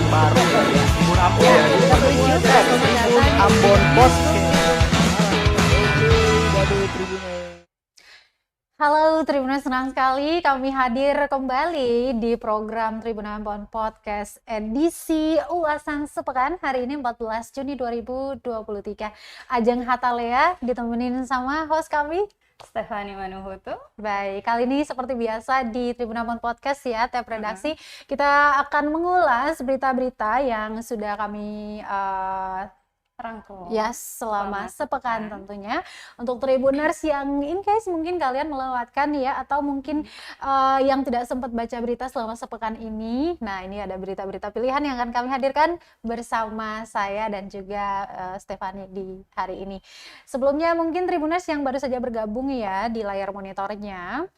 baru ya, Tribun Ambon ya, Tribun Ambon Podcast. Halo Tribuners, senang sekali kami hadir kembali di program Tribun Ambon Podcast edisi ulasan sepekan hari ini 14 Juni 2023. Ajeng Hatalea ditemenin sama host kami Stefani Manuhutu. Baik, kali ini seperti biasa di Tribun Ambon Podcast ya, tab redaksi kita akan mengulas berita-berita yang sudah kami Rangkum. Yes, selama sepekan tentunya untuk Tribuners yang in case mungkin kalian melewatkan ya atau mungkin yang tidak sempat baca berita selama sepekan ini. Nah, ini ada berita-berita pilihan yang akan kami hadirkan bersama saya dan juga Stefani di hari ini. Sebelumnya mungkin Tribuners yang baru saja bergabung ya di layar monitornya,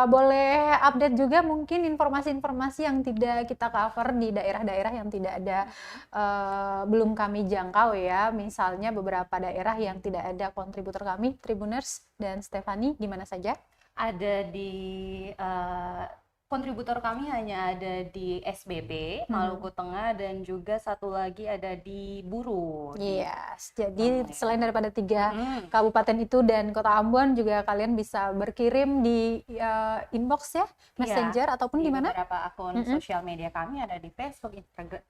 boleh update juga mungkin informasi-informasi yang tidak kita cover di daerah-daerah yang tidak ada belum kami jangkau ya, misalnya beberapa daerah yang tidak ada kontributor kami, Tribuners dan Stefani, di mana saja? Ada di kontributor kami hanya ada di SBB, Maluku Tengah, dan juga satu lagi ada di Buru. Yes, jadi selain daripada 3 kabupaten itu dan Kota Ambon juga kalian bisa berkirim di inbox ya, Messenger ataupun di mana? Beberapa akun sosial media kami ada di Facebook,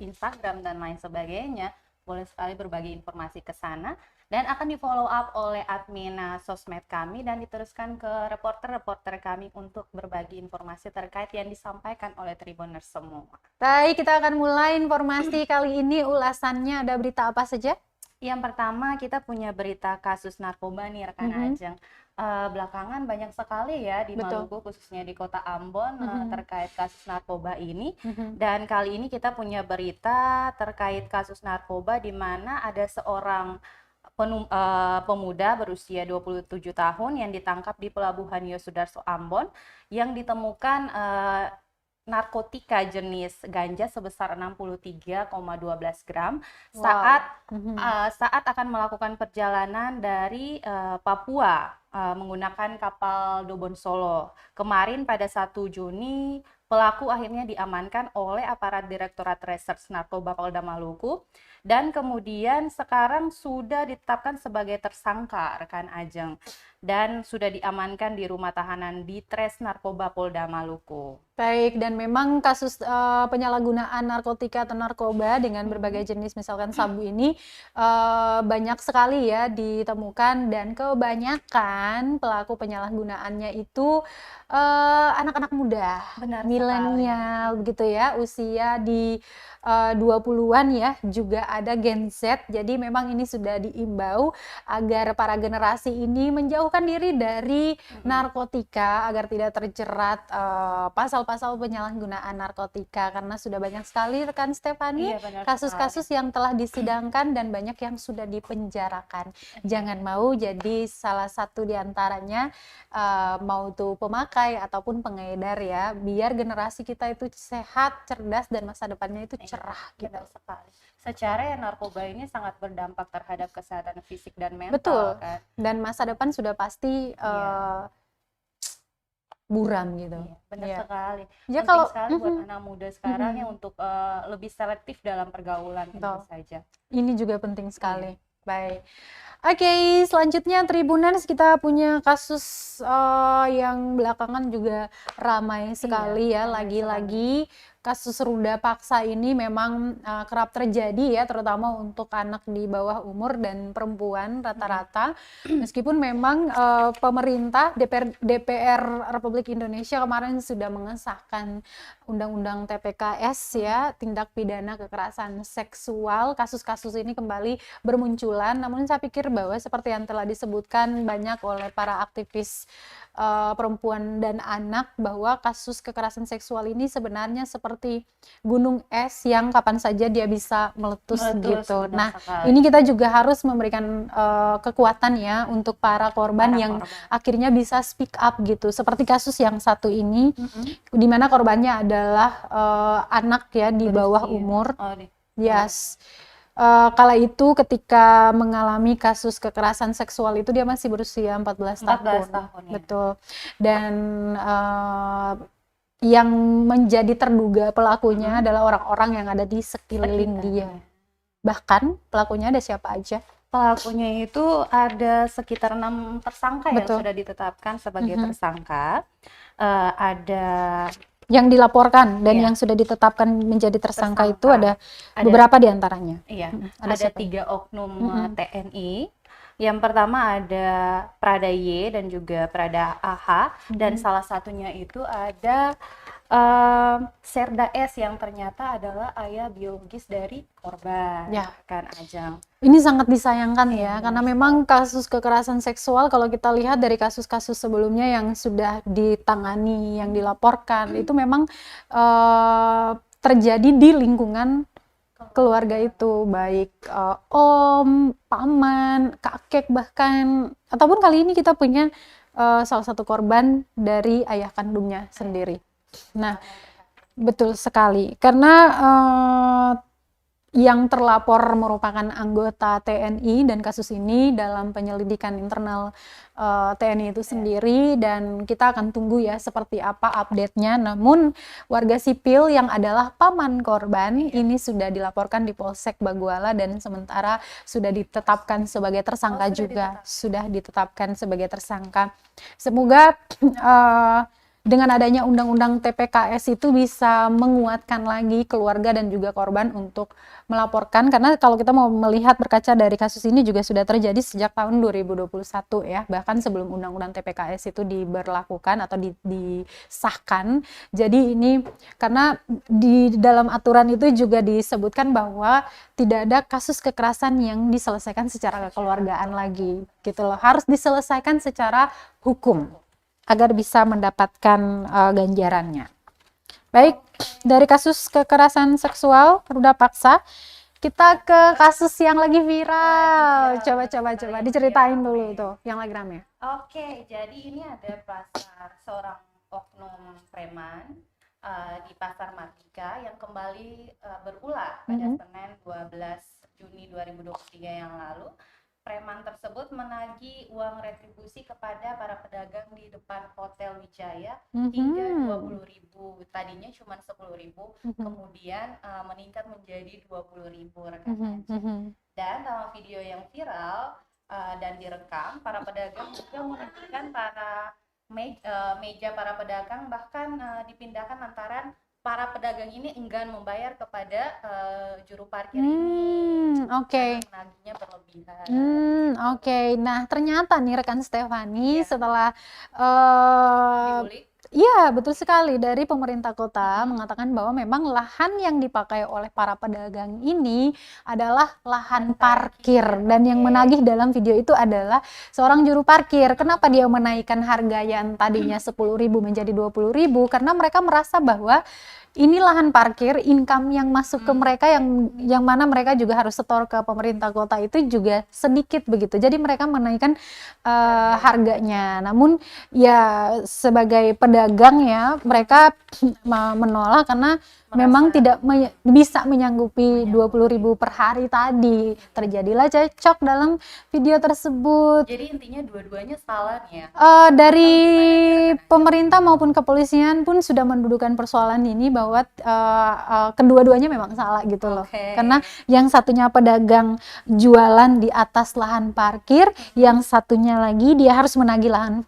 Instagram, dan lain sebagainya. Boleh sekali berbagi informasi ke sana dan akan di follow up oleh admin sosmed kami dan diteruskan ke reporter-reporter kami untuk berbagi informasi terkait yang disampaikan oleh Tribuners semua. Baik, kita akan mulai informasi kali ini. Ulasannya ada berita apa saja? Yang pertama, kita punya berita kasus narkoba nih rekan Ajeng. Belakangan banyak sekali ya di Maluku, khususnya di Kota Ambon, terkait kasus narkoba ini. Dan kali ini kita punya berita terkait kasus narkoba di mana ada seorang pemuda berusia 27 tahun yang ditangkap di Pelabuhan Yosudarso Ambon yang ditemukan narkotika jenis ganja sebesar 63,12 gram saat akan melakukan perjalanan dari Papua menggunakan kapal Dobon Solo. Kemarin pada 1 Juni pelaku akhirnya diamankan oleh aparat Direktorat Reserse Narkoba Polda Maluku dan kemudian sekarang sudah ditetapkan sebagai tersangka rekan Ajeng dan sudah diamankan di rumah tahanan di Tres Narkoba Polda Maluku. Baik, dan memang kasus penyalahgunaan narkotika atau narkoba dengan berbagai jenis misalkan sabu ini banyak sekali ya ditemukan dan kebanyakan pelaku penyalahgunaannya itu anak-anak muda, milenial begitu ya, usia di 20-an ya, juga ada Gen Z. Jadi memang ini sudah diimbau agar para generasi ini menjauhkan diri dari narkotika agar tidak terjerat pasal-pasal penyalahgunaan narkotika karena sudah banyak sekali rekan Stefani kasus-kasus yang telah disidangkan dan banyak yang sudah dipenjarakan. Jangan mau jadi salah satu diantaranya mau tuh pemakai ataupun pengedar ya, biar generasi kita itu sehat, cerdas dan masa depannya itu cerah gitu. Sekali. Secara ya narkoba ini sangat berdampak terhadap kesehatan fisik dan mental. Betul. Kan? Dan masa depan sudah pasti buram gitu. Benar sekali. Ya, penting kalau sekali buat anak muda sekarang ya untuk lebih selektif dalam pergaulan tentu saja. Ini juga penting sekali. Baik. Oke, selanjutnya Tribuners, kita punya kasus yang belakangan juga ramai sekali ya, lagi-lagi kasus ruda paksa ini memang kerap terjadi ya, terutama untuk anak di bawah umur dan perempuan rata-rata. Meskipun memang pemerintah DPR Republik Indonesia kemarin sudah mengesahkan Undang-Undang TPKS ya, tindak pidana kekerasan seksual. Kasus-kasus ini kembali bermunculan, namun saya pikir bahwa seperti yang telah disebutkan banyak oleh para aktivis perempuan dan anak, bahwa kasus kekerasan seksual ini sebenarnya seperti gunung es yang kapan saja dia bisa meletus gitu. Nah, ini kita juga harus memberikan kekuatan ya untuk para korban yang akhirnya bisa speak up gitu. Seperti kasus yang satu ini, di mana korbannya adalah anak ya di bawah umur. Yes. Kala itu ketika mengalami kasus kekerasan seksual itu dia masih berusia 14 tahun. Ya. Betul. Dan yang menjadi terduga pelakunya adalah orang-orang yang ada di sekeliling dia. Bahkan pelakunya ada siapa aja? Pelakunya itu ada sekitar 6 tersangka yang Betul. sudah ditetapkan sebagai tersangka. Ada Yang dilaporkan dan Iya. yang sudah ditetapkan menjadi tersangka itu Tersangka. ada beberapa di antaranya. Iya, Ada ada siapa? 3 oknum TNI. Yang pertama ada Prada Y dan juga Prada AH, dan salah satunya itu ada Serda S yang ternyata adalah ayah biologis dari korban, Ya. kan Ajeng. Ini sangat disayangkan ya, Iya, karena memang kasus kekerasan seksual kalau kita lihat dari kasus-kasus sebelumnya yang sudah ditangani, yang dilaporkan, itu memang terjadi di lingkungan keluarga itu, baik om, paman, kakek bahkan, ataupun kali ini kita punya salah satu korban dari ayah kandungnya sendiri. Nah, betul sekali, karena yang terlapor merupakan anggota TNI dan kasus ini dalam penyelidikan internal TNI itu sendiri, dan kita akan tunggu ya seperti apa update-nya. Namun warga sipil yang adalah paman korban ini sudah dilaporkan di Polsek Baguala dan sementara sudah ditetapkan sebagai tersangka juga. Sudah ditetapkan sebagai tersangka. Semoga dengan adanya undang-undang TPKS itu bisa menguatkan lagi keluarga dan juga korban untuk melaporkan, karena kalau kita mau melihat berkaca dari kasus ini juga sudah terjadi sejak tahun 2021 ya, bahkan sebelum undang-undang TPKS itu diberlakukan atau disahkan. Jadi ini karena di dalam aturan itu juga disebutkan bahwa tidak ada kasus kekerasan yang diselesaikan secara kekeluargaan lagi gitu loh, harus diselesaikan secara hukum agar bisa mendapatkan ganjarannya. Baik, dari kasus kekerasan seksual ruda paksa, kita ke kasus yang lagi viral. Coba diceritain dulu tuh yang lagi rame. Oke, jadi ini ada seorang oknum preman di Pasar Mardika yang kembali berulah pada Senin 12 Juni 2023 yang lalu. Preman tersebut menagih uang retribusi kepada para pedagang di depan Hotel Wijaya hingga 20.000. Tadinya cuma 10.000, kemudian meningkat menjadi 20.000 rekan Ajeng. Dan dalam video yang viral dan direkam, para pedagang juga menunjukkan para meja para pedagang bahkan dipindahkan lantaran para pedagang ini enggan membayar kepada juru parkir ini. Oke. Menagihnya berlebihan. Oke. Nah, ternyata nih rekan Stefani setelah Diulik. iya, betul sekali, dari pemerintah kota mengatakan bahwa memang lahan yang dipakai oleh para pedagang ini adalah lahan parkir, dan yang menagih dalam video itu adalah seorang juru parkir. Kenapa dia menaikkan harga yang tadinya 10.000 menjadi 20.000? Karena mereka merasa bahwa ini lahan parkir, income yang masuk ke mereka yang mana mereka juga harus setor ke pemerintah kota itu juga sedikit begitu. Jadi mereka menaikkan harganya. Namun ya sebagai pedagang ya mereka menolak karena memang tidak bisa menyanggupi 20.000 per hari tadi. Terjadilah cekcok dalam video tersebut. Jadi intinya dua-duanya salah nih ya. Dari pemerintah maupun kepolisian pun sudah mendudukan persoalan ini bahwa kedua-duanya memang salah gitu loh. Karena yang satunya pedagang jualan di atas lahan parkir, yang satunya lagi dia harus menagih lahan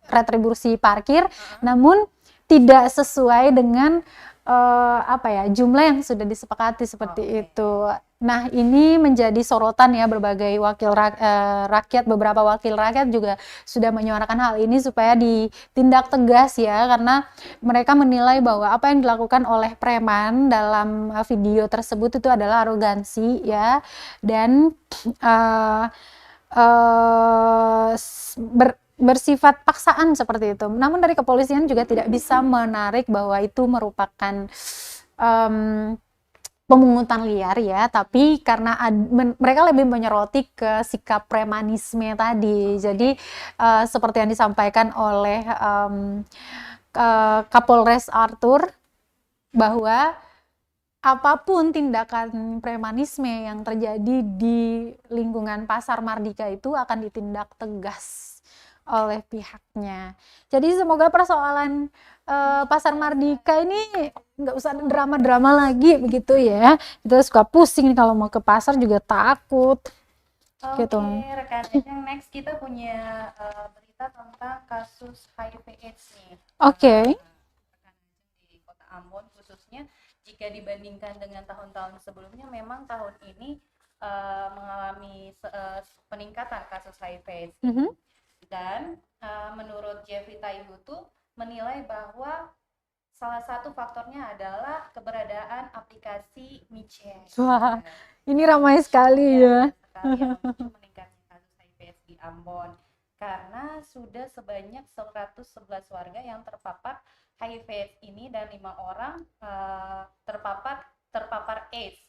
retribusi parkir, namun tidak sesuai dengan jumlah yang sudah disepakati seperti itu. Nah, ini menjadi sorotan ya, berbagai rakyat, beberapa wakil rakyat juga sudah menyuarakan hal ini supaya ditindak tegas ya, karena mereka menilai bahwa apa yang dilakukan oleh preman dalam video tersebut itu adalah arogansi ya, dan bersifat paksaan seperti itu. Namun dari kepolisian juga tidak bisa menarik bahwa itu merupakan pemungutan liar ya, tapi karena mereka lebih menyoroti ke sikap premanisme tadi. Jadi seperti yang disampaikan oleh Kapolres Arthur, bahwa apapun tindakan premanisme yang terjadi di lingkungan Pasar Mardika itu akan ditindak tegas oleh pihaknya. Jadi semoga persoalan Pasar Mardika ini nggak usah drama-drama lagi begitu ya. Kita suka pusing nih kalau mau ke pasar juga takut. Gitu. Oke, rekan Ajeng, next kita punya berita tentang kasus HIV/AIDS nih. Oke. Rekan Ajeng di Kota Ambon khususnya, jika dibandingkan dengan tahun-tahun sebelumnya, memang tahun ini mengalami peningkatan kasus HIV/AIDS. Dan menurut Jeffrey Taihutu menilai bahwa salah satu faktornya adalah keberadaan aplikasi micet. Wah, ini ramai sekali ya. Sekali yang memicu meningkatnya kasus HIV/AIDS di Ambon karena sudah sebanyak 111 warga yang terpapar HIV/AIDS ini dan 5 orang terpapar AIDS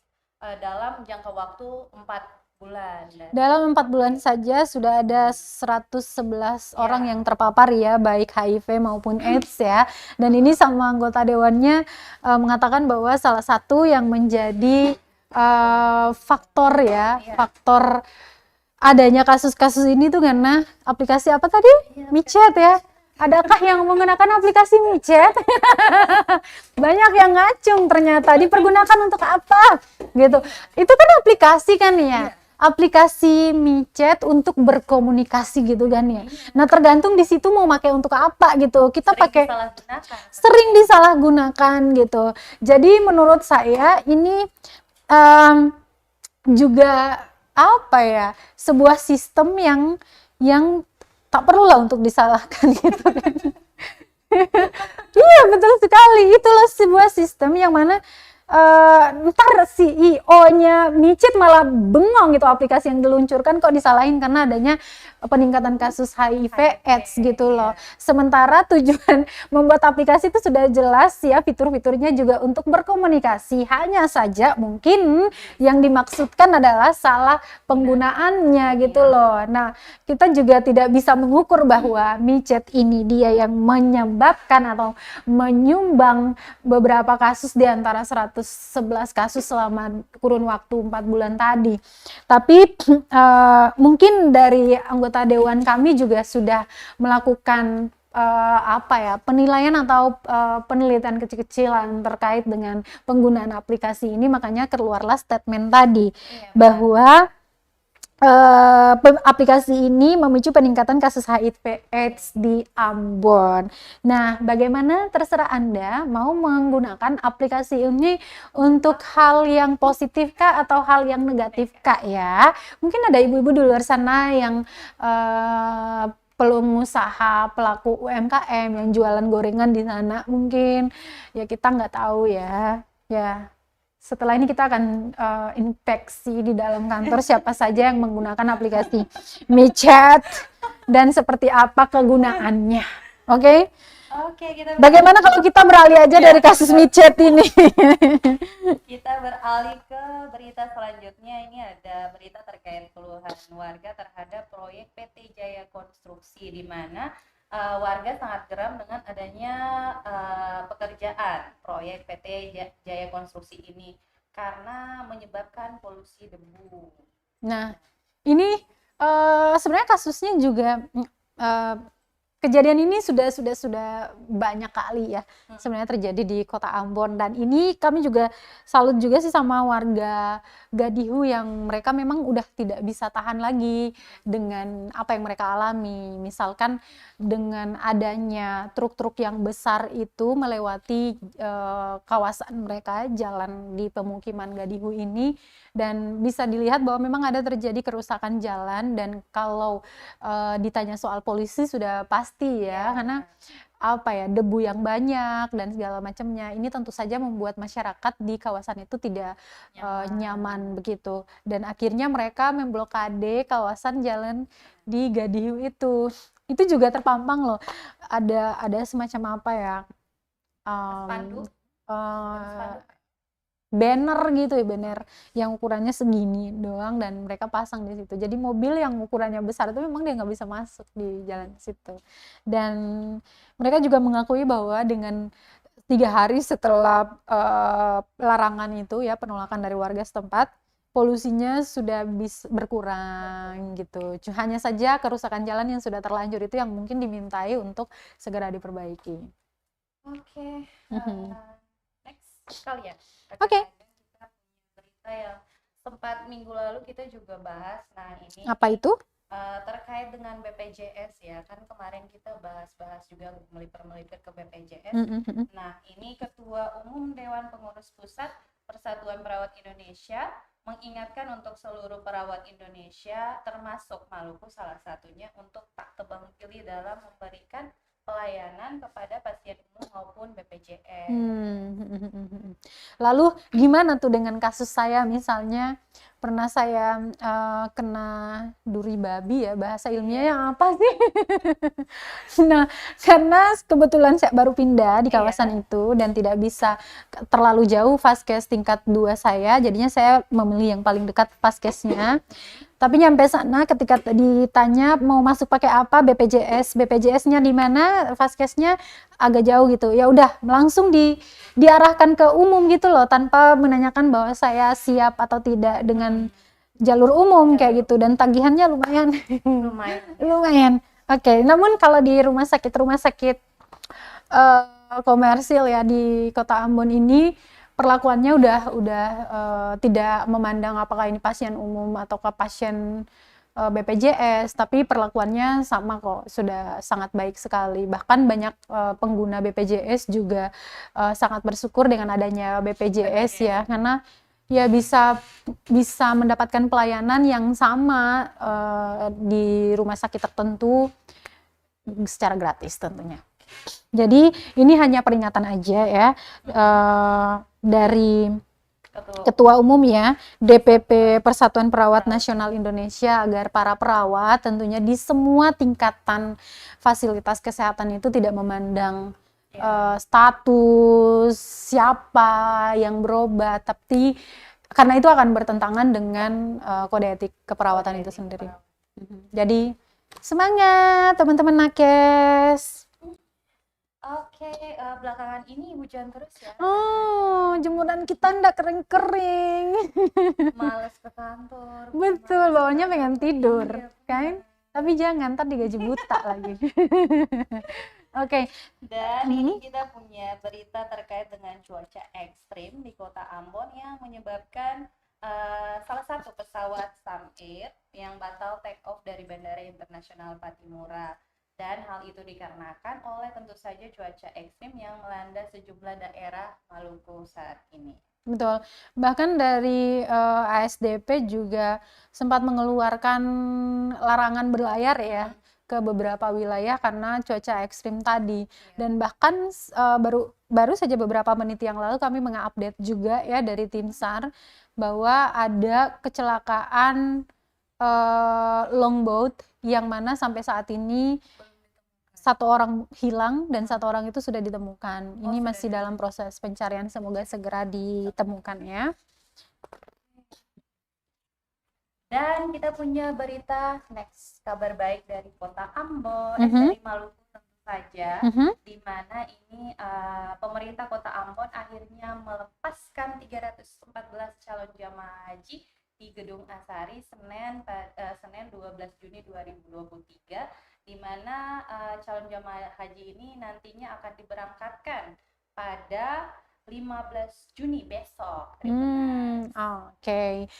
dalam jangka waktu 4 bulan. Dalam 4 bulan saja sudah ada 111 orang yang terpapar ya, baik HIV maupun AIDS ya. Dan ini sama anggota dewannya mengatakan bahwa salah satu yang menjadi faktor ya, faktor adanya kasus-kasus ini tuh karena aplikasi apa tadi? Micet ya. Adakah yang menggunakan aplikasi micet? Banyak yang ngacung ternyata dipergunakan untuk apa? Gitu. Itu kan aplikasi kan ya. Aplikasi micet untuk berkomunikasi gitu kan ya. Nah, tergantung di situ mau pakai untuk apa gitu. Kita pakai sering disalahgunakan gitu. Jadi menurut saya ini juga apa ya? Sebuah sistem yang tak perlu lah untuk disalahkan gitu kan. Iya, betul sekali. Itulah sebuah sistem yang mana ntar CEO-nya micet malah bengong gitu, aplikasi yang diluncurkan kok disalahin karena adanya peningkatan kasus HIV/AIDS gitu loh. Sementara tujuan membuat aplikasi itu sudah jelas ya, fitur-fiturnya juga untuk berkomunikasi. Hanya saja mungkin yang dimaksudkan adalah salah penggunaannya gitu loh. Nah, kita juga tidak bisa mengukur bahwa micet ini dia yang menyebabkan atau menyumbang beberapa kasus di antara 111 kasus selama kurun waktu 4 bulan tadi. Tapi mungkin dari anggota dewan kami juga sudah melakukan penilaian atau penelitian kecil-kecilan terkait dengan penggunaan aplikasi ini, makanya keluarlah statement tadi bahwa aplikasi ini memicu peningkatan kasus HIV/AIDS di Ambon. Nah, bagaimana terserah Anda mau menggunakan aplikasi ini untuk hal yang positif kah atau hal yang negatif kah ya? Mungkin ada ibu-ibu di luar sana yang pengusaha, pelaku UMKM yang jualan gorengan di sana, mungkin ya kita nggak tahu ya. Setelah ini kita akan inspeksi di dalam kantor siapa saja yang menggunakan aplikasi micet dan seperti apa kegunaannya. Oke? Bagaimana kalau kita beralih aja dari kasus micet ini? Kita beralih ke berita selanjutnya. Ini ada berita terkait keluhan warga terhadap proyek PT Jaya Konstruksi, di mana warga sangat geram dengan adanya pekerjaan proyek PT Jaya Konstruksi ini karena menyebabkan polusi debu. Nah, ini sebenarnya kasusnya juga kejadian ini sudah banyak kali ya sebenarnya terjadi di Kota Ambon, dan ini kami juga salut juga sih sama warga Gadihu yang mereka memang udah tidak bisa tahan lagi dengan apa yang mereka alami. Misalkan dengan adanya truk-truk yang besar itu melewati kawasan mereka, jalan di pemukiman Gadihu ini, dan bisa dilihat bahwa memang ada terjadi kerusakan jalan. Dan kalau ditanya soal polusi sudah pasti ya, karena debu yang banyak dan segala macamnya. Ini tentu saja membuat masyarakat di kawasan itu tidak nyaman begitu, dan akhirnya mereka memblokade kawasan jalan di Gadihu itu. Itu juga terpampang loh, ada semacam Spanduk. banner gitu ya, banner yang ukurannya segini doang, dan mereka pasang di situ. Jadi mobil yang ukurannya besar itu memang dia nggak bisa masuk di jalan situ. Dan mereka juga mengakui bahwa dengan 3 hari setelah larangan itu ya, penolakan dari warga setempat, polusinya sudah bisa berkurang gitu. Hanya saja kerusakan jalan yang sudah terlanjur itu yang mungkin dimintai untuk segera diperbaiki. Oke, Mhm. next sekali ya. Oke. Kita punya berita yang sempat minggu lalu kita juga bahas. Nah, ini Apa itu? terkait dengan BPJS ya. Kan kemarin kita bahas-bahas juga melipir-melipir ke BPJS. Mhm, mhm. Nah, ini Ketua Umum Dewan Pengurus Pusat Persatuan Perawat Indonesia mengingatkan untuk seluruh perawat Indonesia, termasuk Maluku salah satunya, untuk tak tebang pilih dalam memberikan pelayanan kepada pasien umum maupun BPJS. Lalu gimana tuh dengan kasus saya, misalnya pernah saya kena duri babi ya, bahasa ilmiahnya apa sih? Nah, karena kebetulan saya baru pindah di kawasan itu dan tidak bisa terlalu jauh vaskes tingkat 2 saya, jadinya saya memilih yang paling dekat vaskesnya. Tapi nyampe sana ketika ditanya mau masuk pakai apa, BPJS-nya di mana, vaskesnya agak jauh gitu. Ya udah langsung diarahkan ke umum gitu loh, tanpa menanyakan bahwa saya siap atau tidak dengan jalur umum kayak gitu, dan tagihannya lumayan. Lumayan. Oke, namun kalau di rumah sakit komersil ya di Kota Ambon ini, perlakuannya udah tidak memandang apakah ini pasien umum atau pasien BPJS, tapi perlakuannya sama kok, sudah sangat baik sekali. Bahkan banyak pengguna BPJS juga sangat bersyukur dengan adanya BPJS ya, karena ya bisa mendapatkan pelayanan yang sama di rumah sakit tertentu secara gratis tentunya. Jadi ini hanya peringatan aja ya dari Ketua Umum ya DPP Persatuan Perawat Nasional Indonesia, agar para perawat tentunya di semua tingkatan fasilitas kesehatan itu tidak memandang status siapa yang berobat, tapi karena itu akan bertentangan dengan kode etik keperawatan itu sendiri. Jadi semangat teman-teman nakes. Oke, belakangan ini hujan terus ya. Oh, jemuran kita ndak kering-kering. Males ke kantor. Betul, bawahnya pengen tidur, kan? Tapi jangan, ntar digaji buta lagi. Oke. Dan ini kita punya berita terkait dengan cuaca ekstrim di Kota Ambon yang menyebabkan salah satu pesawat Sam Air yang batal take off dari Bandara Internasional Patimura. Dan hal itu dikarenakan oleh tentu saja cuaca ekstrim yang melanda sejumlah daerah Maluku saat ini. Betul. Bahkan dari ASDP juga sempat mengeluarkan larangan berlayar ya ke beberapa wilayah karena cuaca ekstrim tadi. Dan bahkan baru saja beberapa menit yang lalu kami mengupdate juga ya dari tim SAR bahwa ada kecelakaan longboat yang mana sampai saat ini 1 orang hilang dan 1 orang itu sudah ditemukan. Ini masih dalam proses pencarian, semoga segera ditemukan ya. Dan kita punya berita next, kabar baik dari Kota Ambon, dari Maluku tentu saja, di mana ini pemerintah Kota Ambon akhirnya melepaskan 314 calon jamaah haji di Gedung Asari Senin 12 Juni 2023, di mana calon jamaah haji ini nantinya akan diberangkatkan pada 15 Juni besok. Oke.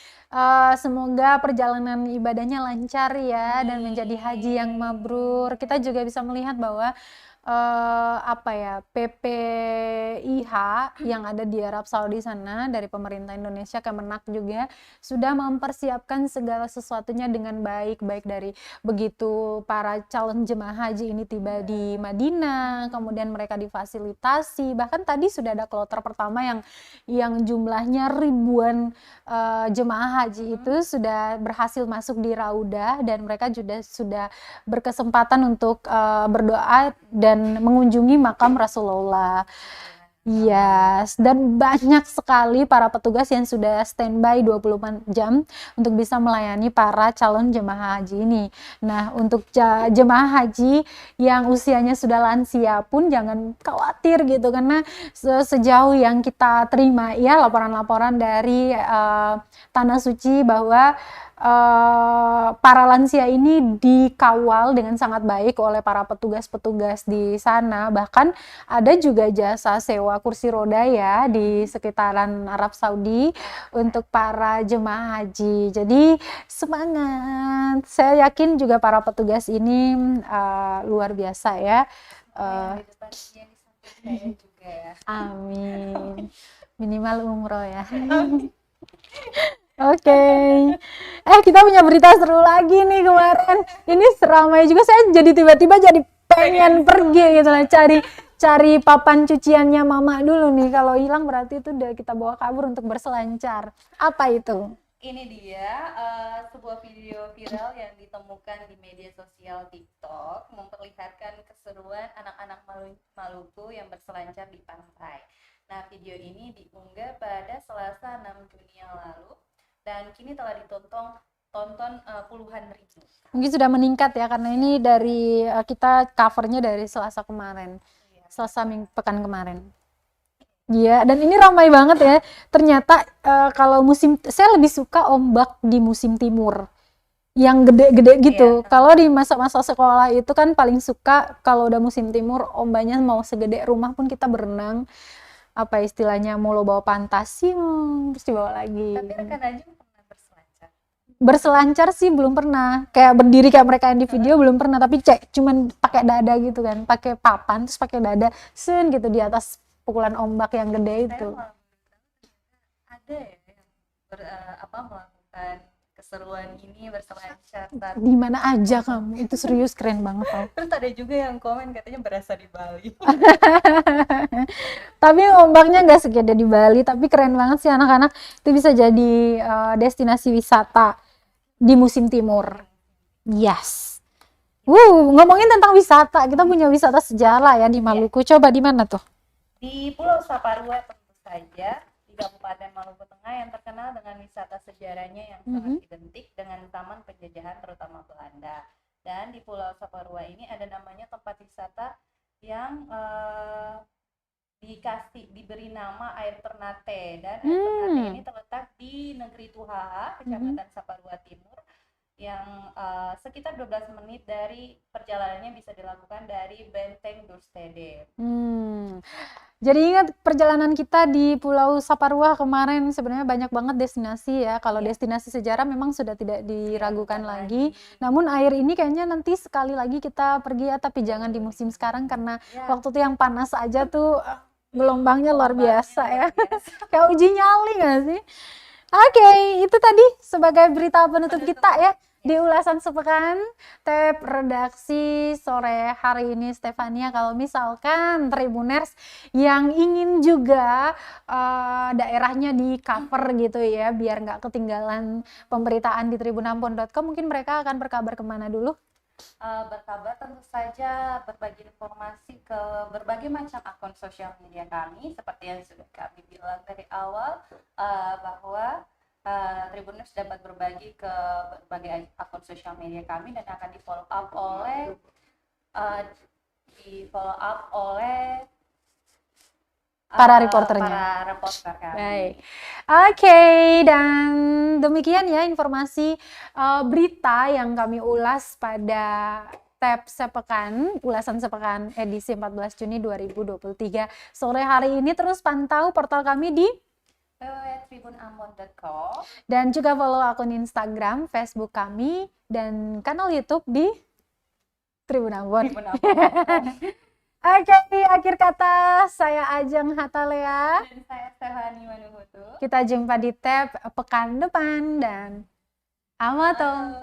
Semoga perjalanan ibadahnya lancar ya dan menjadi haji yang mabrur. Kita juga bisa melihat bahwa PPIH yang ada di Arab Saudi sana dari pemerintah Indonesia, Kemenak juga sudah mempersiapkan segala sesuatunya dengan baik dari begitu para calon jemaah haji ini tiba di Madinah, kemudian mereka difasilitasi, bahkan tadi sudah ada kloter pertama yang jumlahnya ribuan jemaah haji itu sudah berhasil masuk di Raudah, dan mereka juga sudah berkesempatan untuk berdoa dan mengunjungi makam Rasulullah. Yes, dan banyak sekali para petugas yang sudah standby 24 jam untuk bisa melayani para calon jemaah haji ini. Nah, untuk jemaah haji yang usianya sudah lansia pun jangan khawatir gitu, karena sejauh yang kita terima ya laporan-laporan dari Tanah Suci bahwa para lansia ini dikawal dengan sangat baik oleh para petugas-petugas di sana. Bahkan ada juga jasa sewa kursi roda ya di sekitaran Arab Saudi untuk para jemaah haji. Jadi semangat. Saya yakin juga para petugas ini luar biasa ya. Yang di depan ini yang di samping saya juga ya. Amin. Minimal umroh ya. Oke. Kita punya berita seru lagi nih kemarin. Ini seramai juga, saya jadi tiba-tiba jadi pengen pergi gitu lah, cari papan cuciannya mama dulu nih. Kalau hilang berarti itu udah kita bawa kabur untuk berselancar. Apa itu? Ini dia sebuah video viral yang ditemukan di media sosial TikTok memperlihatkan keseruan anak-anak Maluku yang berselancar di pantai. Nah, video ini diunggah pada Selasa 6 Juni yang lalu dan kini telah ditonton puluhan ribu. Mungkin sudah meningkat ya, karena ini dari kita covernya dari Selasa kemarin. Selasa pekan kemarin. Iya, dan ini ramai banget ya. Ternyata kalau saya lebih suka ombak di musim timur. Yang gede-gede gitu. Kalau di masa-masa sekolah itu kan paling suka kalau udah musim timur, ombaknya mau segede rumah pun kita berenang. Apa istilahnya, mau lo bawa pantasi, terus dibawa lagi. Tapi rekan Ajeng pernah berselancar? Berselancar sih belum pernah. Kayak berdiri kayak mereka yang di video belum pernah. Tapi cuman pakai dada gitu kan, pakai papan terus pakai dada, sen gitu di atas pukulan ombak yang gede itu. Ada ya yang melakukan keseruan ini berselancar. Di mana aja kamu? Itu serius keren banget tau. Terus ada juga yang komen katanya berasa di Bali. Tapi ombaknya nggak segede di Bali, tapi keren banget sih anak-anak. Itu bisa jadi destinasi wisata di musim timur. Yes. Ngomongin tentang wisata, kita punya wisata sejarah ya di Maluku. Coba di mana tuh? Di Pulau Saparua tentu saja, di Kabupaten Maluku Tengah yang terkenal dengan wisata sejarahnya yang sangat identik dengan taman penjajahan terutama Belanda. Dan di Pulau Saparua ini ada namanya tempat wisata yang diberi nama Air Ternate, dan Air Ternate ini terletak di Negeri Tuhaha, Kecamatan Saparua Timur, yang sekitar 12 menit dari perjalanannya bisa dilakukan dari Benteng Durstede. Jadi ingat perjalanan kita di Pulau Saparua kemarin, sebenarnya banyak banget destinasi ya. Kalau destinasi sejarah memang sudah tidak diragukan lagi. Namun air ini kayaknya nanti sekali lagi kita pergi ya, tapi jangan di musim sekarang karena waktu itu yang panas aja tuh gelombangnya luar biasa ya. Kayak uji nyali nggak sih? Oke, itu tadi sebagai berita penutup kita ya di ulasan sepekan tab redaksi sore hari ini. Stefania, kalau misalkan Tribuners yang ingin juga daerahnya di cover gitu ya, biar nggak ketinggalan pemberitaan di tribunampon.com, mungkin mereka akan berkabar kemana dulu? Berkabar tentu saja berbagi informasi ke berbagai macam akun sosial media kami, seperti yang sudah kami bilang dari awal, bahwa Tribuners dapat berbagi ke berbagai akun sosial media kami dan akan di follow up oleh para reporternya. Para reporter kami. Baik. Oke, dan demikian ya informasi berita yang kami ulas pada tab sepekan, ulasan sepekan edisi 14 Juni 2023 sore hari ini. Terus pantau portal kami di www.tribunambon.com dan juga follow akun Instagram, Facebook kami, dan kanal YouTube di Tribun Ambon. Oke, akhir kata saya Ajeng Hatalea dan saya Stefani Manuhutu. Kita jumpa di tab pekan depan dan amato.